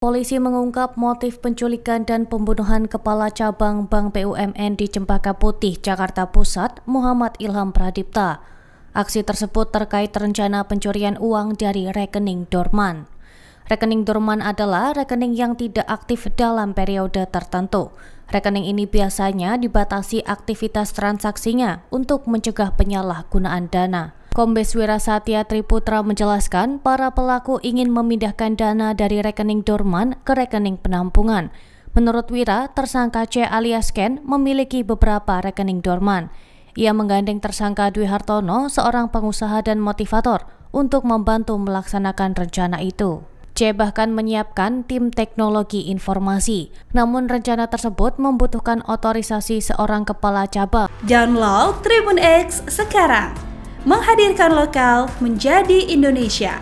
Polisi mengungkap motif penculikan dan pembunuhan Kepala Cabang Bank BUMN di Cempaka Putih, Jakarta Pusat, Muhammad Ilham Pradipta. Aksi tersebut terkait rencana pencurian uang dari rekening dorman. Rekening dorman adalah rekening yang tidak aktif dalam periode tertentu. Rekening ini biasanya dibatasi aktivitas transaksinya untuk mencegah penyalahgunaan dana. Kombes Wirasatya Triputra menjelaskan para pelaku ingin memindahkan dana dari rekening dorman ke rekening penampungan. Menurut Wira, tersangka C alias Ken memiliki beberapa rekening dorman. Ia menggandeng tersangka Dwi Hartono, seorang pengusaha dan motivator, untuk membantu melaksanakan rencana itu. C bahkan menyiapkan tim teknologi informasi. Namun rencana tersebut membutuhkan otorisasi seorang kepala cabang. Download Tribun X sekarang. Menghadirkan lokal menjadi Indonesia.